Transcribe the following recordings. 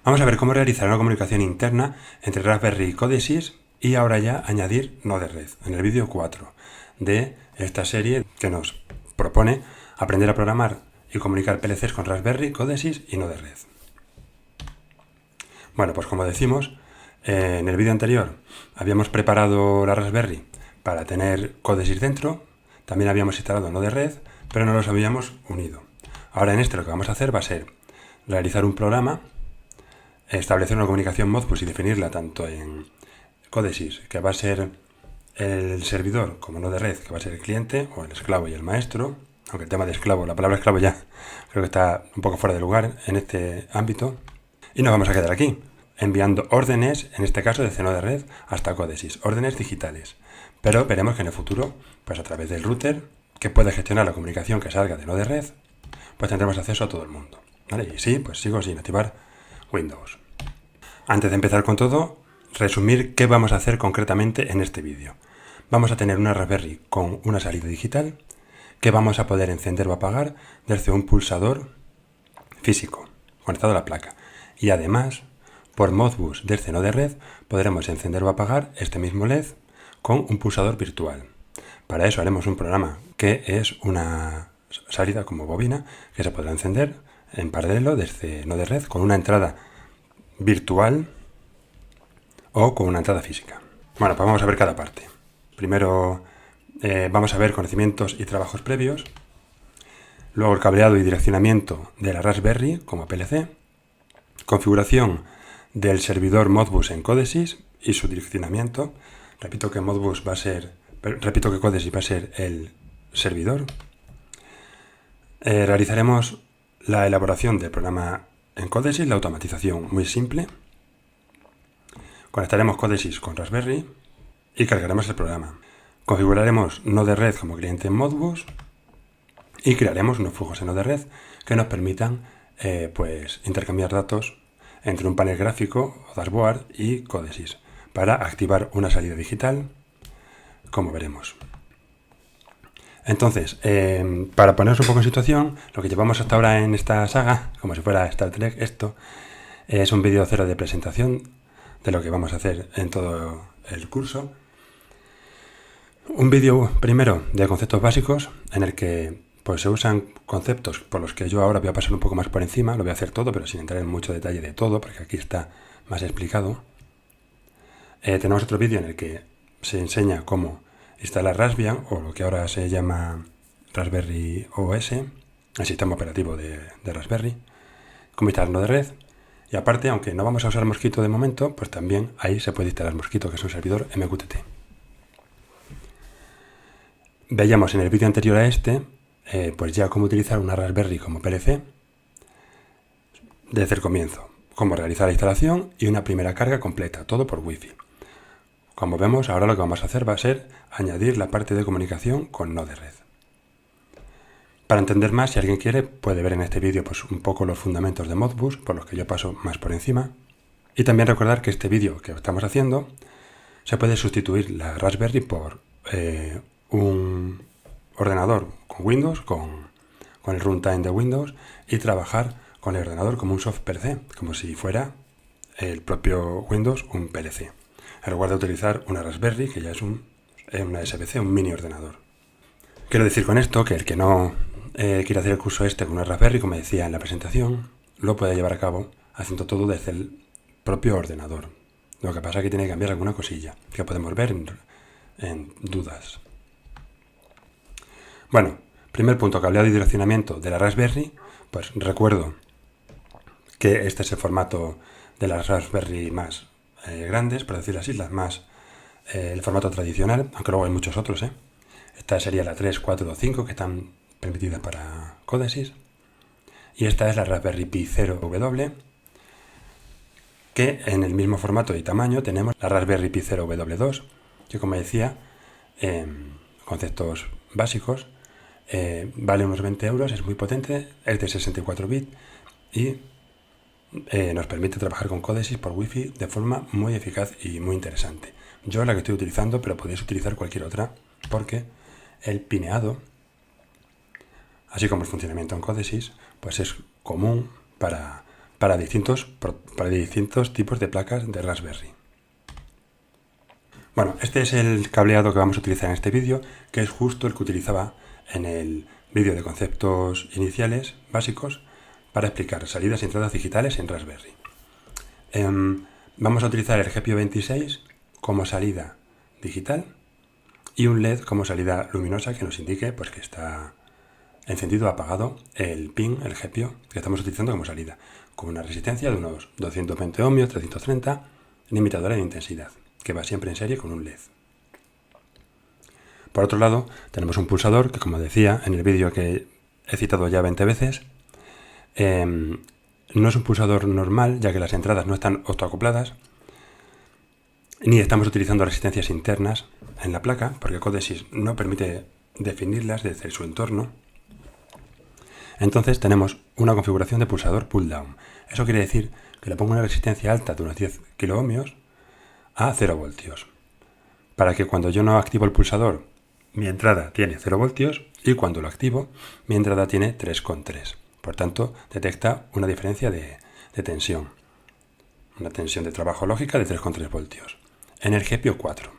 Vamos a ver cómo realizar una comunicación interna entre Raspberry y Codesys y ahora ya añadir Node Red en el vídeo 4 de esta serie que nos propone aprender a programar y comunicar PLCs con Raspberry, Codesys y Node Red. Bueno, pues como decimos, en el vídeo anterior habíamos preparado la Raspberry para tener Codesys dentro, también habíamos instalado Node Red, pero no los habíamos unido. Ahora en este lo que vamos a hacer va a ser realizar un programa, establecer una comunicación Modbus y definirla tanto en Codesys, que va a ser el servidor, como Node Red, que va a ser el cliente, o el esclavo y el maestro, aunque el tema de esclavo, la palabra esclavo ya creo que está un poco fuera de lugar en este ámbito. Y nos vamos a quedar aquí, enviando órdenes, en este caso de Node Red hasta Codesys, órdenes digitales. Pero veremos que en el futuro, pues a través del router, que puede gestionar la comunicación que salga de Node Red, pues tendremos acceso a todo el mundo. ¿Vale? Y sí, pues sigo sin activar Windows. Antes de empezar con todo, resumir qué vamos a hacer concretamente en este vídeo. Vamos a tener una Raspberry con una salida digital que vamos a poder encender o apagar desde un pulsador físico conectado a la placa. Y además, por Modbus desde Node Red, podremos encender o apagar este mismo LED con un pulsador virtual. Para eso haremos un programa que es una salida como bobina que se podrá encender en paralelo desde Node Red con una entrada virtual o con una entrada física. Bueno, pues vamos a ver cada parte. Primero vamos a ver conocimientos y trabajos previos, luego el cableado y direccionamiento de la Raspberry como PLC, configuración del servidor Modbus en Codesys y su direccionamiento. Repito que Codesys va a ser el servidor. Realizaremos la elaboración del programa en Codesys, la automatización muy simple. Conectaremos Codesys con Raspberry y cargaremos el programa. Configuraremos Node Red como cliente en Modbus y crearemos unos flujos en Node Red que nos permitan pues intercambiar datos entre un panel gráfico o dashboard y Codesys para activar una salida digital, como veremos. Entonces, para ponernos un poco en situación, lo que llevamos hasta ahora en esta saga, como si fuera Star Trek, esto es un vídeo cero de presentación de lo que vamos a hacer en todo el curso. Un vídeo primero de conceptos básicos en el que pues se usan conceptos por los que yo ahora voy a pasar un poco más por encima, lo voy a hacer todo, pero sin entrar en mucho detalle de todo, porque aquí está más explicado. Tenemos otro vídeo en el que se enseña cómo instalar Raspbian, o lo que ahora se llama Raspberry OS, el sistema operativo de Raspberry, cómo instalar Node Red. Y aparte, aunque no vamos a usar Mosquito de momento, pues también ahí se puede instalar Mosquito, que es un servidor MQTT. Veíamos en el vídeo anterior a este, pues ya cómo utilizar una Raspberry como PLC desde el comienzo, cómo realizar la instalación y una primera carga completa, todo por Wi-Fi. Como vemos, ahora lo que vamos a hacer va a ser añadir la parte de comunicación con Node Red. Para entender más, si alguien quiere, puede ver en este vídeo pues, un poco los fundamentos de Modbus, por los que yo paso más por encima. Y también recordar que este vídeo que estamos haciendo se puede sustituir la Raspberry por un ordenador con Windows, con el runtime de Windows, y trabajar con el ordenador como un soft PLC, como si fuera el propio Windows un PLC, en lugar de utilizar una Raspberry, que ya es una SBC, un mini ordenador. Quiero decir con esto que el que no quiere hacer el curso este con una Raspberry, como decía en la presentación, lo puede llevar a cabo haciendo todo desde el propio ordenador. Lo que pasa es que tiene que cambiar alguna cosilla, que podemos ver en dudas. Bueno, primer punto, cableado y direccionamiento de la Raspberry. Pues recuerdo que este es el formato de las Raspberry más grandes, por decirlo así, el formato tradicional, aunque luego hay muchos otros. Esta sería la 3, 4 o 5 que están permitidas para Codesys. Y esta es la Raspberry Pi 0W, que en el mismo formato y tamaño tenemos la Raspberry Pi 0W2, que como decía, conceptos básicos, vale unos 20 euros, es muy potente, es de 64 bits y nos permite trabajar con Codesys por Wi-Fi de forma muy eficaz y muy interesante. Yo la que estoy utilizando, pero podéis utilizar cualquier otra, porque el pineado, así como el funcionamiento en Codesys, pues es común para para distintos tipos de placas de Raspberry. Bueno, este es el cableado que vamos a utilizar en este vídeo, que es justo el que utilizaba en el vídeo de conceptos iniciales básicos para explicar salidas y entradas digitales en Raspberry. Vamos a utilizar el GPIO 26 como salida digital y un LED como salida luminosa que nos indique pues, que está encendido o apagado el pin, el GPIO, que estamos utilizando como salida, con una resistencia de unos 220 ohmios, 330, limitadora de intensidad, que va siempre en serie con un LED. Por otro lado, tenemos un pulsador que, como decía en el vídeo que he citado ya 20 veces, no es un pulsador normal, ya que las entradas no están autoacopladas, ni estamos utilizando resistencias internas en la placa, porque Codesys no permite definirlas desde su entorno. Entonces tenemos una configuración de pulsador pull-down. Eso quiere decir que le pongo una resistencia alta de unos 10 kiloohmios a 0 voltios, para que cuando yo no activo el pulsador, mi entrada tiene 0 voltios y cuando lo activo, mi entrada tiene 3,3. Por tanto, detecta una diferencia de tensión, una tensión de trabajo lógica de 3,3 voltios. En el GPIO 4.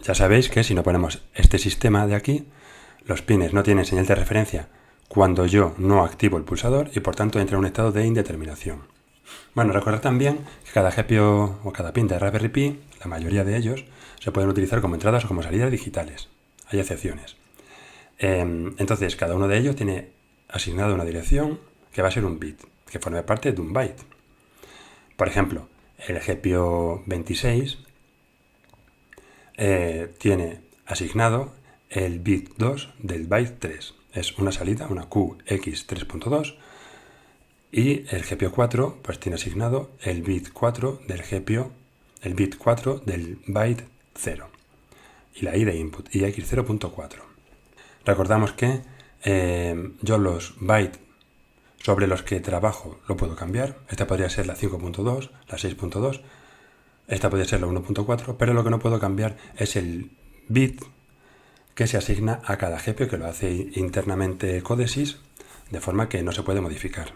Ya sabéis que si no ponemos este sistema de aquí, los pines no tienen señal de referencia cuando yo no activo el pulsador y por tanto entra en un estado de indeterminación. Bueno, recordad también que cada GPIO o cada pin de Raspberry Pi, la mayoría de ellos, se pueden utilizar como entradas o como salidas digitales. Hay excepciones. Entonces, cada uno de ellos tiene asignado una dirección que va a ser un bit, que forme parte de un byte. Por ejemplo, el GPIO 26 tiene asignado el bit 2 del byte 3. Es una salida, una QX3.2, y el GPIO 4 pues tiene asignado el bit 4 del GPIO, el bit 4 del byte 0 y la I de input, y X0.4. Recordamos que yo los bytes sobre los que trabajo lo puedo cambiar. Esta podría ser la 5.2, la 6.2, esta podría ser la 1.4, pero lo que no puedo cambiar es el bit que se asigna a cada GPIO, que lo hace internamente Codesys, de forma que no se puede modificar.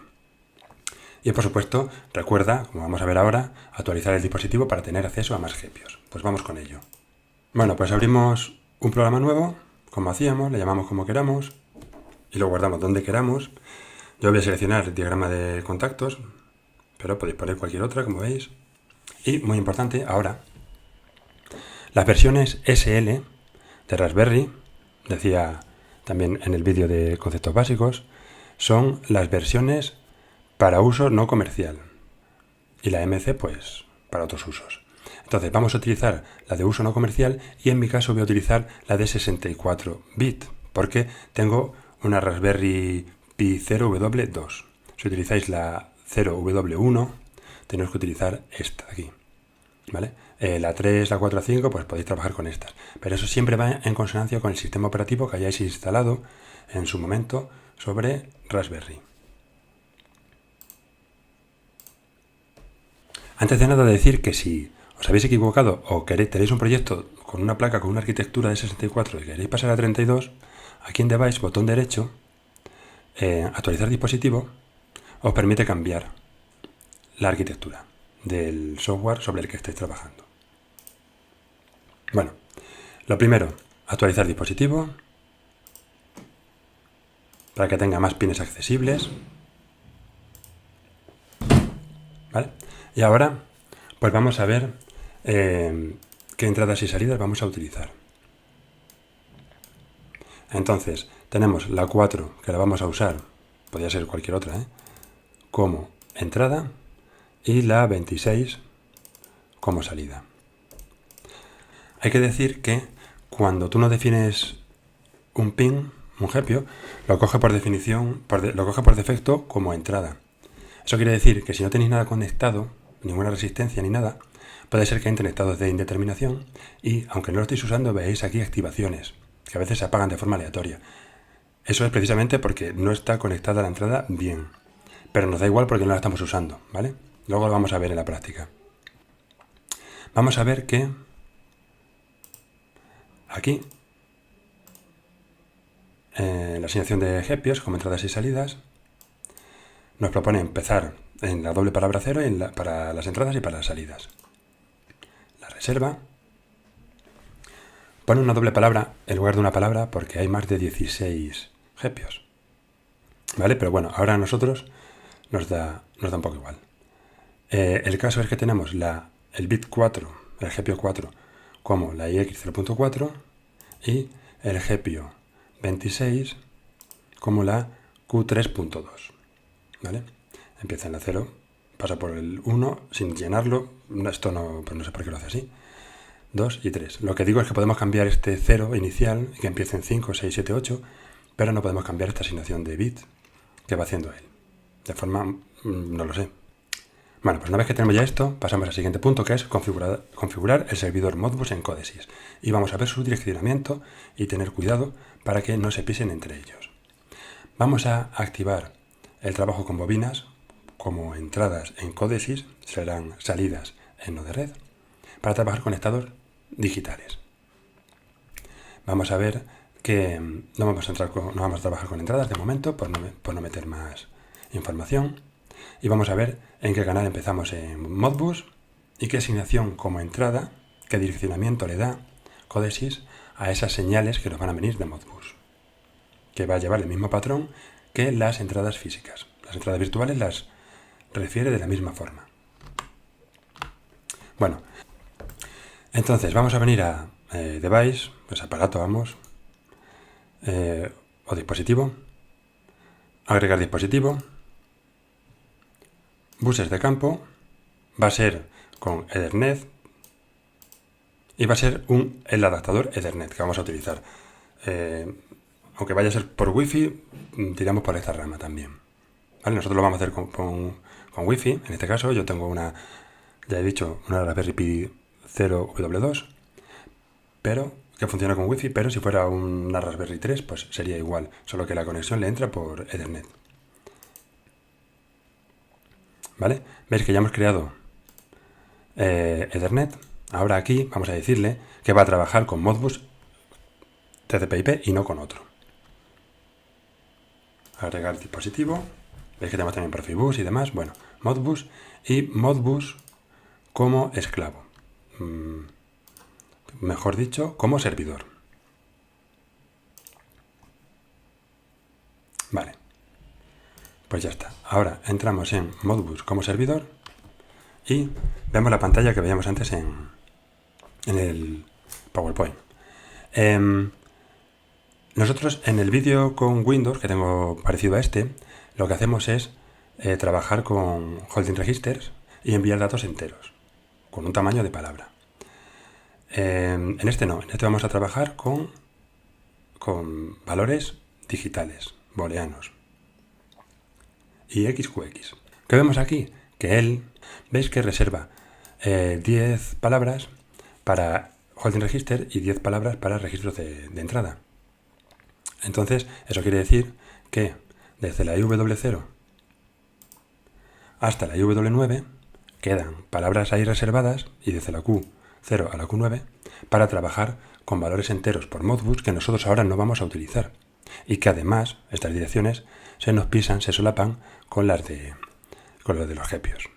Y por supuesto, recuerda, como vamos a ver ahora, actualizar el dispositivo para tener acceso a más GPIOs. Pues vamos con ello. Bueno, pues abrimos un programa nuevo, como hacíamos, le llamamos como queramos y lo guardamos donde queramos. Yo voy a seleccionar el diagrama de contactos, pero podéis poner cualquier otra, como veis. Y, muy importante, ahora, las versiones SL de Raspberry, decía también en el vídeo de conceptos básicos, son las versiones para uso no comercial. Y la MC, pues, para otros usos. Entonces, vamos a utilizar la de uso no comercial y en mi caso voy a utilizar la de 64 bit, porque tengo una Raspberry Pi 0W2. Si utilizáis la 0W1, tenéis que utilizar esta de aquí, ¿vale? La 3, la 4, la 5, pues podéis trabajar con estas. Pero eso siempre va en consonancia con el sistema operativo que hayáis instalado en su momento sobre Raspberry. Antes de nada, decir que si os habéis equivocado o tenéis un proyecto con una placa con una arquitectura de 64 y queréis pasar a 32, aquí en Device, botón derecho, actualizar dispositivo, os permite cambiar la arquitectura del software sobre el que estáis trabajando. Bueno, lo primero, actualizar dispositivo para que tenga más pines accesibles. ¿Vale? Y ahora, pues vamos a ver qué entradas y salidas vamos a utilizar. Entonces, tenemos la 4, que la vamos a usar, podría ser cualquier otra, como entrada, y la 26 como salida. Hay que decir que cuando tú no defines un pin, un GPIO, lo coge por definición, lo coge por defecto como entrada. Eso quiere decir que si no tenéis nada conectado, ninguna resistencia ni nada, puede ser que entre en estados de indeterminación y, aunque no lo estéis usando, veis aquí activaciones, que a veces se apagan de forma aleatoria. Eso es precisamente porque no está conectada a la entrada bien. Pero nos da igual porque no la estamos usando, ¿vale? Luego lo vamos a ver en la práctica. Vamos a ver que aquí, la asignación de GPIOs como entradas y salidas, nos propone empezar en la doble palabra 0 para las entradas y para las salidas. La reserva pone una doble palabra en lugar de una palabra porque hay más de 16 hepios. ¿Vale? Pero bueno, ahora a nosotros nos da un poco igual. El caso es que tenemos el bit 4, el hepio 4, como la IX 0.4 y el hepio 26 como la Q3.2. ¿Vale? Empieza en la 0, pasa por el 1 sin llenarlo. Esto no sé por qué lo hace así. 2 y 3. Lo que digo es que podemos cambiar este 0 inicial y que empiece en 5, 6, 7, 8, pero no podemos cambiar esta asignación de bit que va haciendo él. De forma, no lo sé. Bueno, pues una vez que tenemos ya esto, pasamos al siguiente punto, que es configurar el servidor Modbus en Codesys. Y vamos a ver su direccionamiento y tener cuidado para que no se pisen entre ellos. Vamos a activar el trabajo con bobinas como entradas en Codesys, serán salidas en Node-RED, para trabajar con estados digitales. Vamos a ver que no vamos a trabajar con entradas de momento por no meter más información. Y vamos a ver en qué canal empezamos en Modbus y qué asignación como entrada, qué direccionamiento le da Codesys a esas señales que nos van a venir de Modbus, que va a llevar el mismo patrón que las entradas físicas. Las entradas virtuales las refiere de la misma forma. Bueno, entonces vamos a venir a device, pues aparato, vamos, o dispositivo, agregar dispositivo, buses de campo, va a ser con Ethernet y va a ser el adaptador Ethernet que vamos a utilizar. Aunque vaya a ser por Wi-Fi, tiramos por esta rama también. ¿Vale? Nosotros lo vamos a hacer con Wi-Fi. En este caso yo tengo una Raspberry Pi 0W2, pero que funciona con Wi-Fi, pero si fuera una Raspberry 3, pues sería igual, solo que la conexión le entra por Ethernet. ¿Vale? Veis que ya hemos creado Ethernet. Ahora aquí vamos a decirle que va a trabajar con Modbus TCP/IP y no con otro. Agregar dispositivo. Veis que tenemos también Profibus y demás. Bueno, Modbus y Modbus como esclavo. Mejor dicho, como servidor. Vale. Pues ya está. Ahora entramos en Modbus como servidor y vemos la pantalla que veíamos antes en el PowerPoint. Nosotros en el vídeo con Windows, que tengo parecido a este, lo que hacemos es trabajar con holding registers y enviar datos enteros, con un tamaño de palabra. En este no, en este vamos a trabajar con valores digitales, booleanos y XQX. ¿Qué vemos aquí? Que él, veis que reserva 10 palabras para holding register y 10 palabras para registros de entrada. Entonces, eso quiere decir que desde la IW0 hasta la IW9 quedan palabras ahí reservadas y desde la Q0 a la Q9 para trabajar con valores enteros por Modbus que nosotros ahora no vamos a utilizar y que además estas direcciones se nos pisan, se solapan con las de los hepios.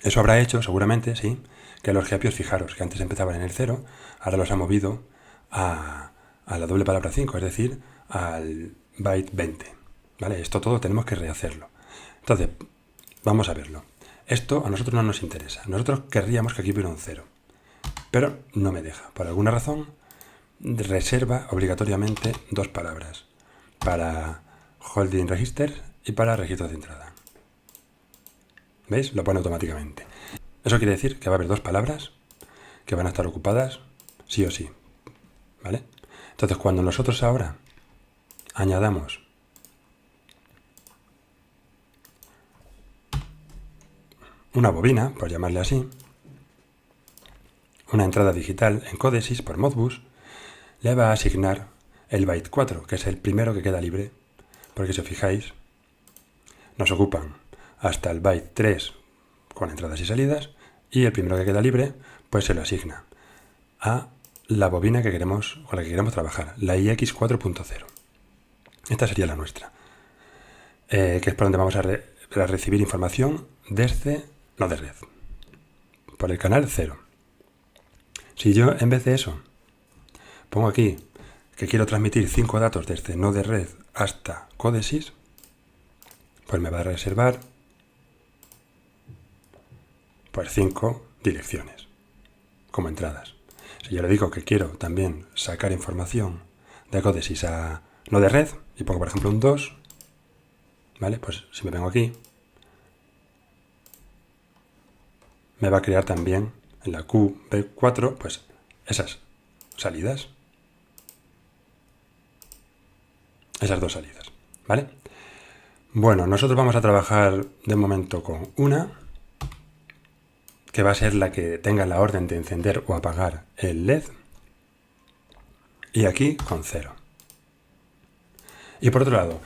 Eso habrá hecho seguramente, sí, que los hepios, fijaros, que antes empezaban en el 0, ahora los ha movido a la doble palabra 5, es decir, al byte 20. ¿Vale? Esto todo tenemos que rehacerlo. Entonces, vamos a verlo. Esto a nosotros no nos interesa. Nosotros querríamos que aquí hubiera un 0. Pero no me deja. Por alguna razón, reserva obligatoriamente 2 palabras. Para holding register y para registros de entrada. ¿Veis? Lo pone automáticamente. Eso quiere decir que va a haber 2 palabras que van a estar ocupadas sí o sí. ¿Vale? Entonces, cuando nosotros ahora añadamos una bobina, por llamarle así, una entrada digital en Codesys por Modbus, le va a asignar el byte 4, que es el primero que queda libre, porque si os fijáis, nos ocupan hasta el byte 3 con entradas y salidas, y el primero que queda libre, pues se lo asigna a la bobina con la que queremos trabajar, la IX 4.0. Esta sería la nuestra, que es por donde vamos a para recibir información desde no de red, por el canal 0. Si yo en vez de eso pongo aquí que quiero transmitir 5 datos desde no de red hasta Codesys, pues me va a reservar pues 5 direcciones como entradas. Si yo le digo que quiero también sacar información de Codesys a no de red y pongo por ejemplo un 2, ¿vale? Pues si me vengo aquí, me va a crear también en la QB4 pues esas salidas. Esas dos salidas, ¿vale? Bueno, nosotros vamos a trabajar de momento con una, que va a ser la que tenga la orden de encender o apagar el LED, y aquí con 0. Y por otro lado,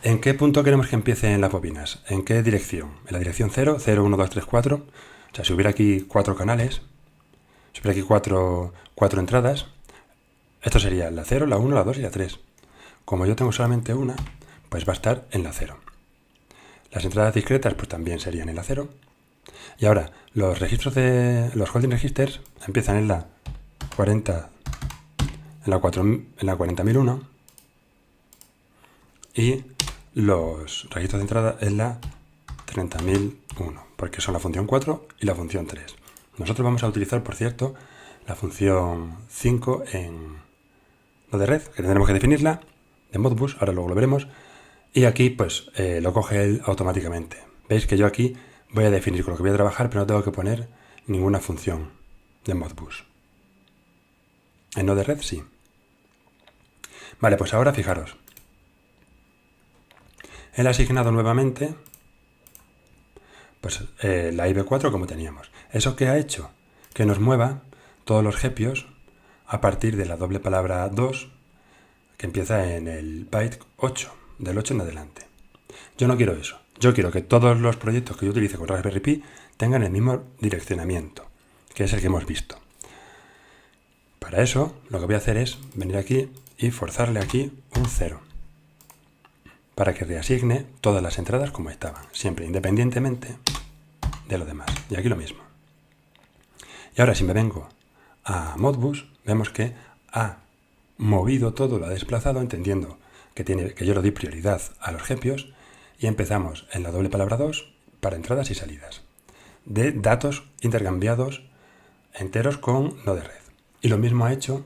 ¿en qué punto queremos que empiecen las bobinas? ¿En qué dirección? ¿En la dirección 0? 0, 1, 2, 3, 4. O sea, si hubiera aquí 4 canales, si hubiera aquí 4 entradas, esto sería la 0, la 1, la 2 y la 3. Como yo tengo solamente una, pues va a estar en la 0. Las entradas discretas pues también serían en la 0. Y ahora, los registros de los holding registers empiezan en la 40, en la 40.001 y los registros de entrada en la 30.001, porque son la función 4 y la función 3. Nosotros vamos a utilizar, por cierto, la función 5 en no de red, que tendremos que definirla, de Modbus, ahora luego lo veremos, y aquí pues lo coge él automáticamente. Veis que yo aquí voy a definir con lo que voy a trabajar, pero no tengo que poner ninguna función de Modbus. En no de red sí. Vale, pues ahora fijaros. Él ha asignado nuevamente pues la IB4 como teníamos. ¿Eso qué ha hecho? Que nos mueva todos los GPIOs a partir de la doble palabra 2, que empieza en el byte 8, del 8 en adelante. Yo no quiero eso. Yo quiero que todos los proyectos que yo utilice con Raspberry Pi tengan el mismo direccionamiento, que es el que hemos visto. Para eso, lo que voy a hacer es venir aquí y forzarle aquí un 0, para que reasigne todas las entradas como estaban, siempre independientemente de lo demás. Y aquí lo mismo. Y ahora si me vengo a Modbus, vemos que ha movido todo, lo ha desplazado, entendiendo que yo le doy prioridad a los GPIOs, y empezamos en la doble palabra 2 para entradas y salidas de datos intercambiados enteros con no de red. Y lo mismo ha hecho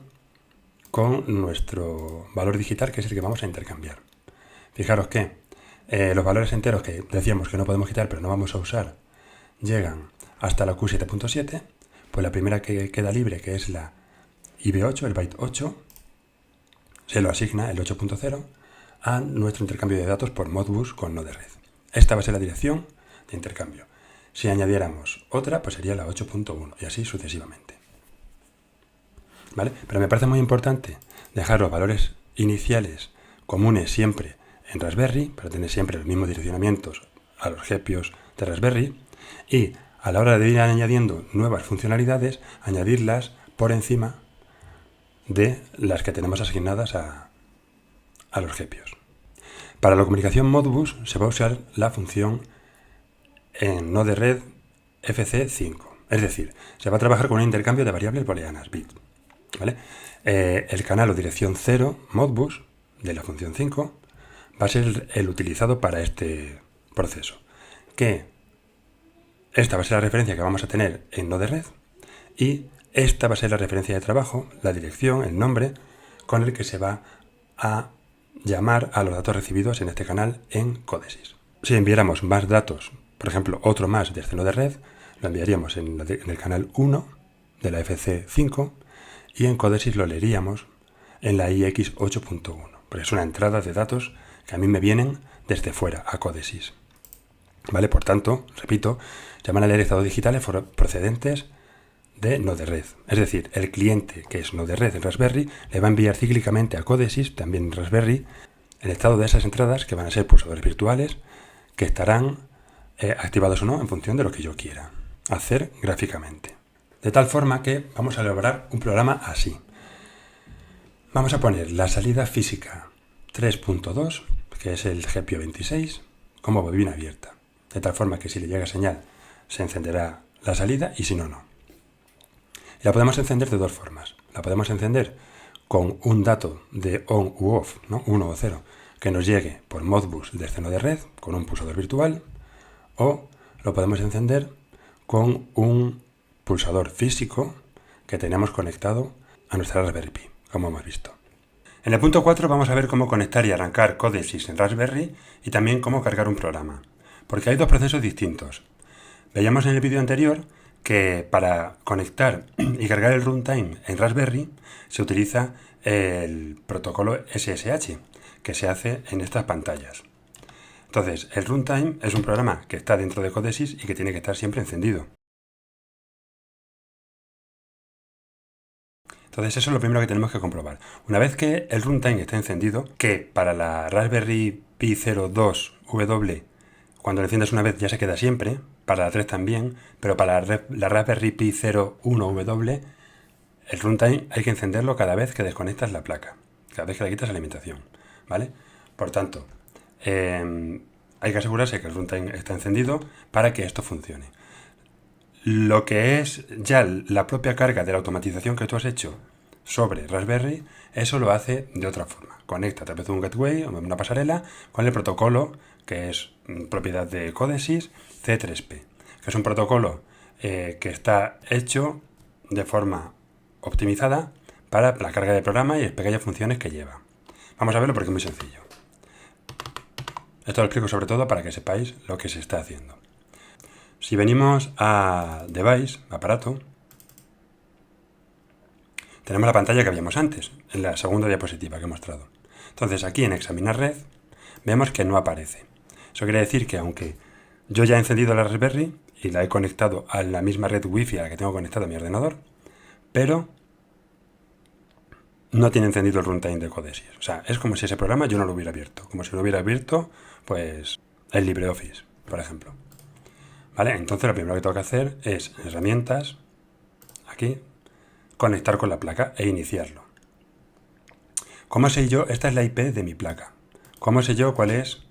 con nuestro valor digital, que es el que vamos a intercambiar. Fijaros que los valores enteros que decíamos que no podemos quitar pero no vamos a usar llegan hasta la Q7.7, pues la primera que queda libre, que es la IB8, el byte 8, se lo asigna el 8.0 a nuestro intercambio de datos por Modbus con no de red. Esta va a ser la dirección de intercambio. Si añadiéramos otra, pues sería la 8.1 y así sucesivamente. ¿Vale? Pero me parece muy importante dejar los valores iniciales comunes siempre en Raspberry, para tener siempre los mismos direccionamientos a los GPIOs de Raspberry, y a la hora de ir añadiendo nuevas funcionalidades, añadirlas por encima de las que tenemos asignadas a los GPIOs. Para la comunicación Modbus se va a usar la función en no de red FC5, es decir, se va a trabajar con un intercambio de variables booleanas, bit. ¿Vale? El canal o dirección 0 Modbus de la función 5 va a ser el utilizado para este proceso, que esta va a ser la referencia que vamos a tener en no de red, y esta va a ser la referencia de trabajo, la dirección, el nombre con el que se va a llamar a los datos recibidos en este canal en Codesys. Si enviáramos más datos, por ejemplo otro más desde no de red, lo enviaríamos en el canal 1 de la FC5, y en Codesys lo leeríamos en la IX8.1, porque es una entrada de datos que a mí me vienen desde fuera a Codesys. ¿Vale? Por tanto, repito, se van a leer estados digitales procedentes de no de red. Es decir, el cliente que es no de red en Raspberry le va a enviar cíclicamente a Codesys, también en Raspberry, el estado de esas entradas, que van a ser pulsadores virtuales, que estarán activados o no en función de lo que yo quiera hacer gráficamente. De tal forma que vamos a elaborar un programa así. Vamos a poner la salida física 3.2, que es el GPIO 26, como bobina abierta. de tal forma que si le llega señal se encenderá la salida y si no, no. Y la podemos encender de dos formas. La podemos encender con un dato de on u off, ¿no? 1 o 0, que nos llegue por Modbus del seno de red con un pulsador virtual, o lo podemos encender con un pulsador físico que tenemos conectado a nuestra Raspberry Pi, como hemos visto. En el punto 4 vamos a ver cómo conectar y arrancar Codesys en Raspberry y también cómo cargar un programa, porque hay dos procesos distintos. Veíamos en el vídeo anterior que para conectar y cargar el runtime en Raspberry se utiliza el protocolo SSH, que se hace en estas pantallas. Entonces, el runtime es un programa que está dentro de Codesys y que tiene que estar siempre encendido. Entonces, eso es lo primero que tenemos que comprobar. Una vez que el runtime está encendido, que para la Raspberry Pi 02W, cuando lo enciendas una vez ya se queda siempre, para la 3 también, pero para la Raspberry Pi 01W, el runtime hay que encenderlo cada vez que desconectas la placa, cada vez que le quitas la alimentación, ¿vale? Por tanto, hay que asegurarse que el runtime está encendido para que esto funcione. Lo que es ya la propia carga de la automatización que tú has hecho sobre Raspberry, eso lo hace de otra forma. Conecta a través de un gateway o una pasarela con el protocolo que es propiedad de Codesys C3P, que es un protocolo que está hecho de forma optimizada para la carga de programa y las pequeñas funciones que lleva. Vamos a verlo porque es muy sencillo. Esto lo explico sobre todo para que sepáis lo que se está haciendo. Si venimos a Device, aparato, tenemos la pantalla que habíamos antes, en la segunda diapositiva que he mostrado. Entonces aquí en Examinar red, vemos que no aparece. Eso quiere decir que aunque yo ya he encendido la Raspberry y la he conectado a la misma red Wi-Fi a la que tengo conectado a mi ordenador, pero no tiene encendido el runtime de Codesys. O sea, es como si ese programa yo no lo hubiera abierto. Como si lo hubiera abierto, pues, el LibreOffice, por ejemplo. ¿Vale? Entonces lo primero que tengo que hacer es herramientas, aquí, conectar con la placa e iniciarlo. ¿Cómo sé yo? Esta es la IP de mi placa. ¿Cómo sé yo cuál es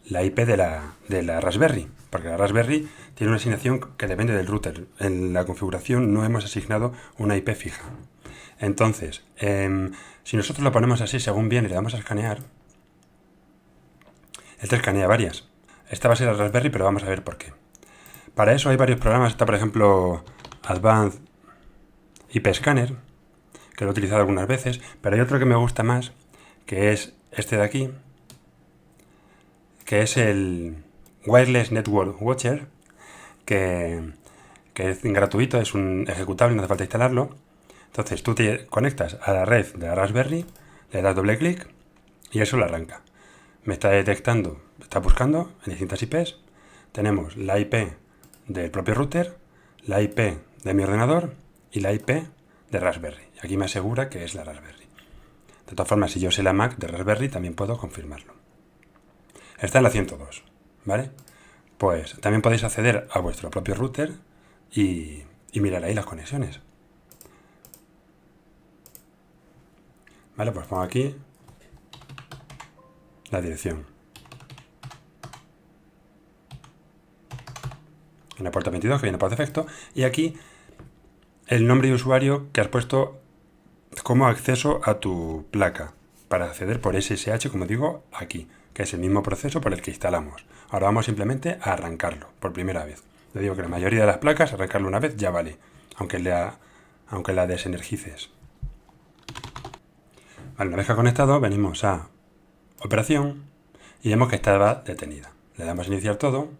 la IP de la Raspberry? Porque la Raspberry tiene una asignación que depende del router. En la configuración no hemos asignado una IP fija. Entonces, si nosotros lo ponemos así, según viene, le damos a escanear, este escanea varias. Esta va a ser la Raspberry, pero vamos a ver por qué. Para eso hay varios programas. Está, por ejemplo, Advanced IP Scanner, que lo he utilizado algunas veces, pero hay otro que me gusta más, que es este de aquí, que es el Wireless Network Watcher, que es gratuito, es un ejecutable, no hace falta instalarlo. Entonces tú te conectas a la red de la Raspberry, le das doble clic y eso lo arranca. Me está detectando, está buscando en distintas IPs. Tenemos la IP del propio router, la IP de mi ordenador y la IP de Raspberry. Y aquí me asegura que es la Raspberry. De todas formas, si yo sé la MAC de Raspberry, también puedo confirmarlo. Está en la 102, ¿vale? Pues también podéis acceder a vuestro propio router y mirar ahí las conexiones. Vale, pues pongo aquí la dirección. En la puerta 22, que viene por defecto, y aquí el nombre de usuario que has puesto como acceso a tu placa para acceder por SSH, como digo, aquí, que es el mismo proceso por el que instalamos. Ahora vamos simplemente a arrancarlo por primera vez. Le digo que la mayoría de las placas, arrancarlo una vez ya vale, aunque la desenergices. Vale, una vez que ha conectado, venimos a operación y vemos que estaba detenida. Le damos a iniciar todo.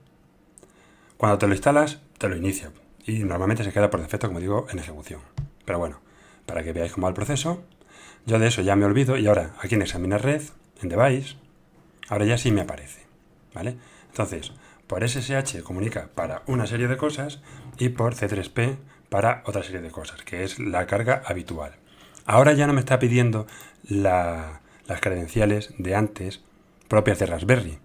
Cuando te lo instalas, te lo inicia y normalmente se queda por defecto, como digo, en ejecución. Pero bueno, para que veáis cómo va el proceso, yo de eso ya me olvido y ahora aquí en Examinar red, en Device, ahora ya sí me aparece, ¿vale? Entonces, por SSH comunica para una serie de cosas y por C3P para otra serie de cosas, que es la carga habitual. Ahora ya no me está pidiendo las credenciales de antes propias de Raspberry.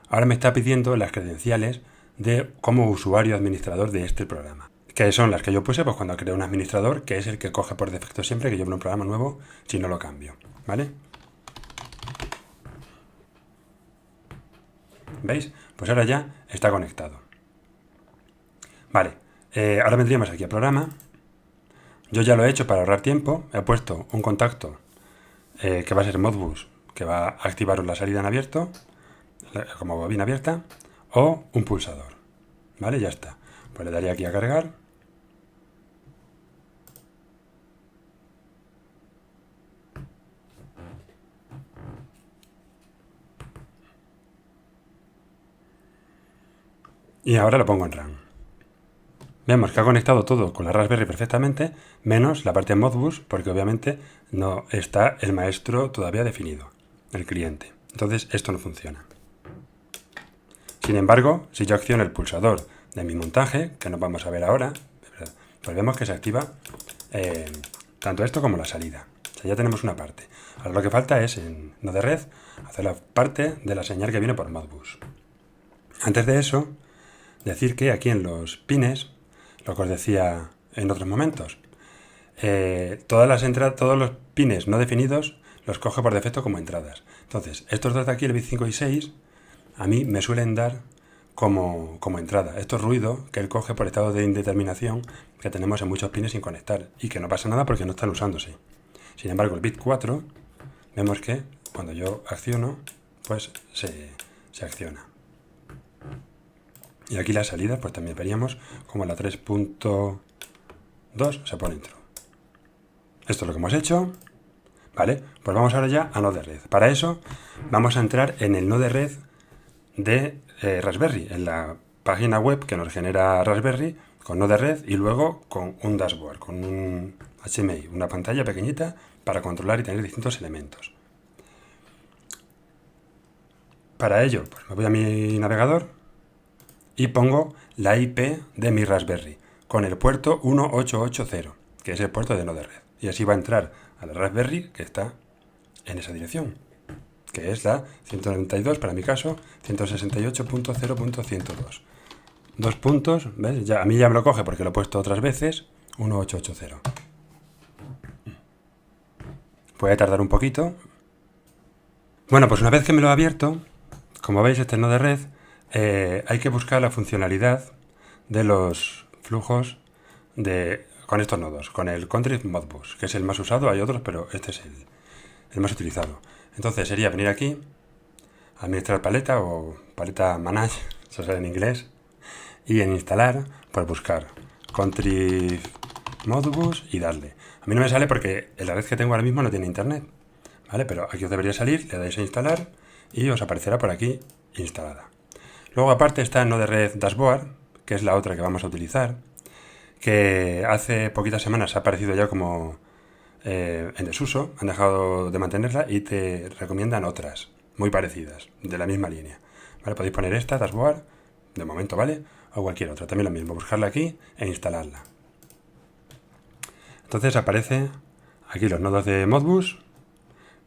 Ahora me está pidiendo las credenciales de como usuario administrador de este programa, que son las que yo puse pues cuando creé un administrador, que es el que coge por defecto siempre que yo abro un programa nuevo si no lo cambio, ¿vale? ¿Veis? Pues ahora ya está conectado. Vale, ahora vendríamos aquí a programa. Yo ya lo he hecho para ahorrar tiempo. He puesto un contacto que va a ser Modbus, que va a activar la salida en abierto, como bobina abierta, o un pulsador. Vale, ya está. Pues le daría aquí a cargar. Y ahora lo pongo en RAM. Vemos que ha conectado todo con la Raspberry perfectamente, menos la parte de Modbus, porque obviamente no está el maestro todavía definido, el cliente. Entonces esto no funciona. Sin embargo, si yo acciono el pulsador de mi montaje, que nos vamos a ver ahora, pues vemos que se activa tanto esto como la salida. O sea, ya tenemos una parte. Ahora lo que falta es, en Node-RED, hacer la parte de la señal que viene por Modbus. Antes de eso, decir que aquí en los pines, lo que os decía en otros momentos, todos los pines no definidos los coge por defecto como entradas. Entonces, estos dos de aquí, el bit 5 y 6, a mí me suelen dar como entrada. Esto es ruido que él coge por estado de indeterminación que tenemos en muchos pines sin conectar y que no pasa nada porque no están usándose. Sin embargo, el bit 4, vemos que cuando yo acciono, pues se acciona. Y aquí la salida, pues también veríamos como la 3.2 se pone en true. Esto es lo que hemos hecho. Vale, pues vamos ahora ya a Node-RED. Para eso vamos a entrar en el Node-RED de Raspberry, en la página web que nos genera Raspberry con Node-RED y luego con un dashboard, con un HMI, una pantalla pequeñita para controlar y tener distintos elementos. Para ello, pues me voy a mi navegador y pongo la IP de mi Raspberry con el puerto 1880, que es el puerto de Node-RED. Y así va a entrar a la Raspberry que está en esa dirección, que es la 192, para mi caso, 168.0.102. Dos puntos, ¿ves? A mí ya me lo coge porque lo he puesto otras veces, 1880. Puede tardar un poquito. Bueno, pues una vez que me lo he abierto, como veis, este Node-RED, hay que buscar la funcionalidad de los flujos con estos nodos, con el Country Modbus, que es el más usado. Hay otros, pero este es el más utilizado. Entonces sería venir aquí, administrar paleta o paleta manage, eso sale en inglés, y en instalar, pues buscar Country Modbus y darle. A mí no me sale porque la red que tengo ahora mismo no tiene internet, ¿vale? Pero aquí os debería salir, le dais a instalar y os aparecerá por aquí instalada. Luego aparte está Node-RED Dashboard, que es la otra que vamos a utilizar, que hace poquitas semanas ha aparecido ya como en desuso, han dejado de mantenerla y te recomiendan otras muy parecidas, de la misma línea. ¿Vale? Podéis poner esta, Dashboard, de momento, ¿vale? O cualquier otra, también lo mismo, buscarla aquí e instalarla. Entonces aparece aquí los nodos de Modbus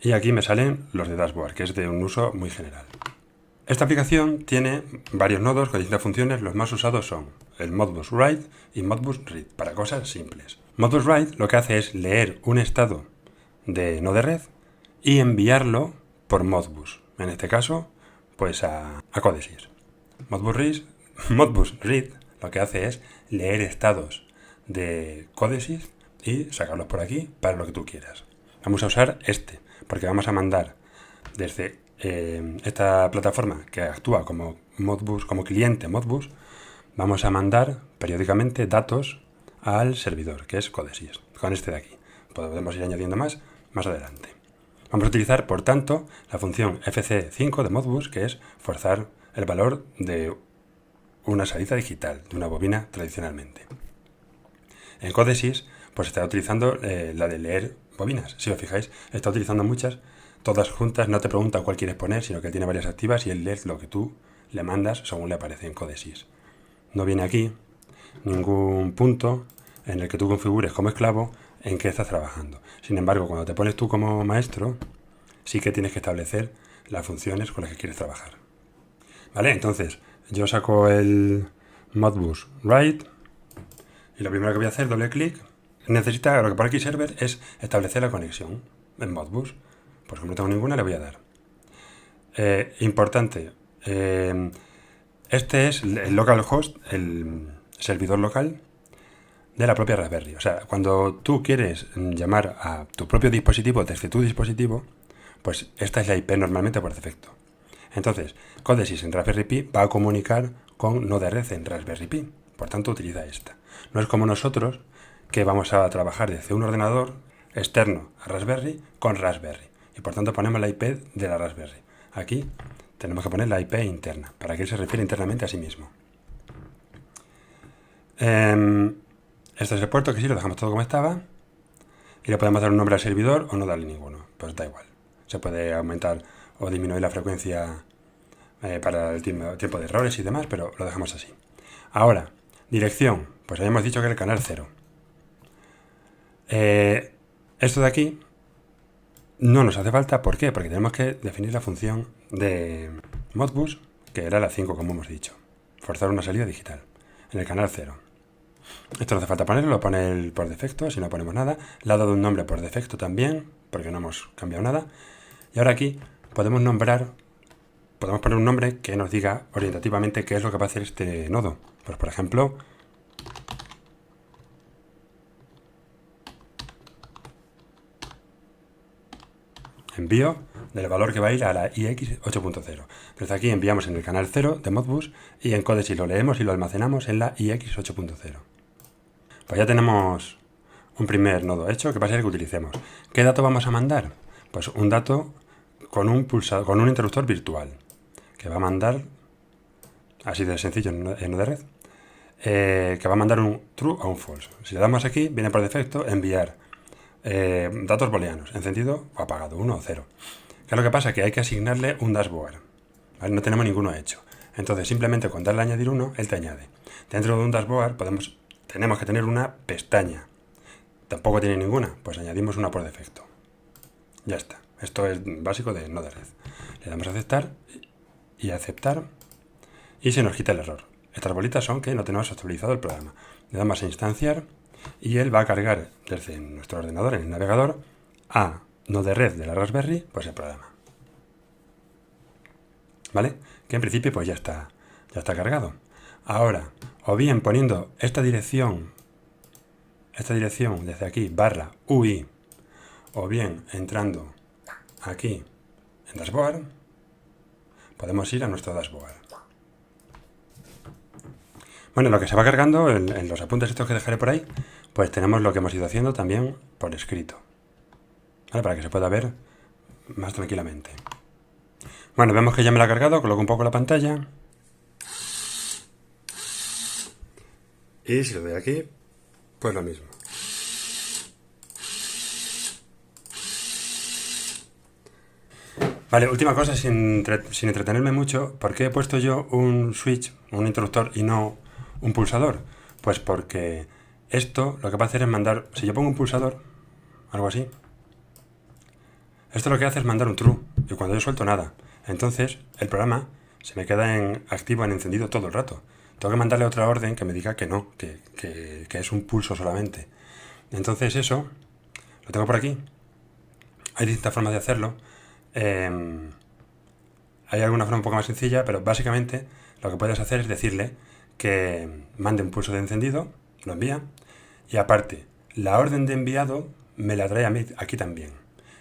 y aquí me salen los de Dashboard, que es de un uso muy general. Esta aplicación tiene varios nodos con distintas funciones. Los más usados son el Modbus Write y Modbus Read, para cosas simples. Modbus Write lo que hace es leer un estado de Node-RED y enviarlo por Modbus. En este caso, pues a Codesys. Modbus Read lo que hace es leer estados de Codesys y sacarlos por aquí para lo que tú quieras. Vamos a usar este, porque vamos a mandar desde esta plataforma que actúa como Modbus, como cliente Modbus, vamos a mandar periódicamente datos al servidor, que es Codesys, con este de aquí. Podemos ir añadiendo más adelante. Vamos a utilizar, por tanto, la función FC5 de Modbus, que es forzar el valor de una salida digital, de una bobina tradicionalmente. En Codesys, pues está utilizando la de leer bobinas. Si os fijáis, está utilizando muchas, todas juntas, no te pregunta cuál quieres poner, sino que tiene varias activas y él lee lo que tú le mandas según le aparece en Codesys. No viene aquí ningún punto en el que tú configures como esclavo en qué estás trabajando. Sin embargo, cuando te pones tú como maestro, sí que tienes que establecer las funciones con las que quieres trabajar. ¿Vale? Entonces, yo saco el Modbus Write y lo primero que voy a hacer, doble clic. Necesita, lo que pone aquí server es establecer la conexión en Modbus. Pues como no tengo ninguna, le voy a dar. Importante, Este es el localhost, el servidor local de la propia Raspberry. O sea, cuando tú quieres llamar a tu propio dispositivo desde tu dispositivo, pues esta es la IP normalmente por defecto. Entonces, Codesys en Raspberry Pi va a comunicar con Node-RED en Raspberry Pi. Por tanto, utiliza esta. No es como nosotros, que vamos a trabajar desde un ordenador externo a Raspberry con Raspberry. Y por tanto ponemos la IP de la Raspberry. Aquí tenemos que poner la IP interna, para que él se refiere internamente a sí mismo. Este es el puerto, que sí, lo dejamos todo como estaba. Y le podemos dar un nombre al servidor o no darle ninguno. Pues da igual. Se puede aumentar o disminuir la frecuencia para el tiempo de errores y demás, pero lo dejamos así. Ahora, dirección. Pues habíamos dicho que era el canal 0. Esto de aquí no nos hace falta. ¿Por qué? Porque tenemos que definir la función de Modbus, que era la 5, como hemos dicho. Forzar una salida digital en el canal 0. Esto no hace falta ponerlo, lo pone él por defecto, si no ponemos nada. Le ha dado un nombre por defecto también, porque no hemos cambiado nada. Y ahora aquí podemos poner un nombre que nos diga orientativamente qué es lo que va a hacer este nodo. Pues por ejemplo, envío del valor que va a ir a la IX 8.0. Desde aquí enviamos en el canal 0 de Modbus y en Codesys lo leemos y lo almacenamos en la IX 8.0. Pues ya tenemos un primer nodo hecho, que va a ser el que utilicemos. ¿Qué dato vamos a mandar? Pues un dato con un interruptor virtual, que va a mandar, así de sencillo en Node-RED, que va a mandar un true o un false. Si le damos aquí, viene por defecto enviar datos booleanos, encendido o apagado, 1 o 0. ¿Qué es lo que pasa? Que hay que asignarle un dashboard. ¿Vale? No tenemos ninguno hecho. Entonces, simplemente con darle a añadir uno, él te añade. Dentro de un dashboard tenemos que tener una pestaña. Tampoco tiene ninguna, pues añadimos una por defecto. Ya está. Esto es básico de Node-RED. Le damos a aceptar y aceptar y se nos quita el error. Estas bolitas son que no tenemos actualizado el programa. Le damos a instanciar y él va a cargar desde nuestro ordenador en el navegador a Node-RED de la Raspberry, pues el programa. ¿Vale? Que en principio pues ya está cargado. Ahora, o bien poniendo esta dirección desde aquí, /UI, o bien entrando aquí en dashboard, podemos ir a nuestro dashboard. Bueno, lo que se va cargando, en los apuntes estos que dejaré por ahí, pues tenemos lo que hemos ido haciendo también por escrito. ¿Vale? Para que se pueda ver más tranquilamente. Bueno, vemos que ya me lo ha cargado, coloco un poco la pantalla. Y si lo doy aquí, pues lo mismo. Vale, última cosa, sin entretenerme mucho, ¿por qué he puesto yo un switch, un interruptor y no un pulsador? Pues porque esto lo que va a hacer es mandar, si yo pongo un pulsador, algo así, esto lo que hace es mandar un true, y cuando yo suelto nada. Entonces el programa se me queda activo en encendido todo el rato. Tengo que mandarle otra orden que me diga que no, que es un pulso solamente. Entonces eso lo tengo por aquí. Hay distintas formas de hacerlo. Hay alguna forma un poco más sencilla, pero básicamente lo que puedes hacer es decirle que mande un pulso de encendido, lo envía, y aparte, la orden de enviado me la trae a mí aquí también.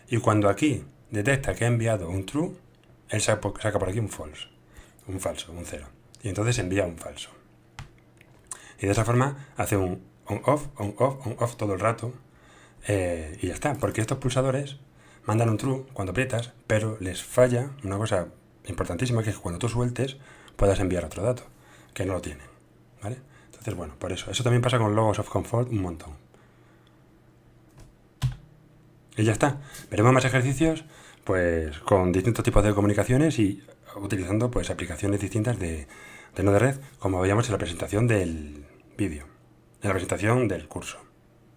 Y cuando aquí detecta que ha enviado un true, él saca por aquí un false, un falso, un 0. Y entonces envía un falso. Y de esa forma hace un on-off, on-off, on-off todo el rato. Y ya está, porque estos pulsadores mandan un true cuando aprietas, pero les falla una cosa importantísima, que es que cuando tú sueltes puedas enviar otro dato, que no lo tienen, ¿vale? Entonces, bueno, por eso. Eso también pasa con logos of comfort un montón. Y ya está. Veremos más ejercicios, pues, con distintos tipos de comunicaciones y utilizando, pues, aplicaciones distintas de Node-RED, como veíamos en la presentación del vídeo, en la presentación del curso.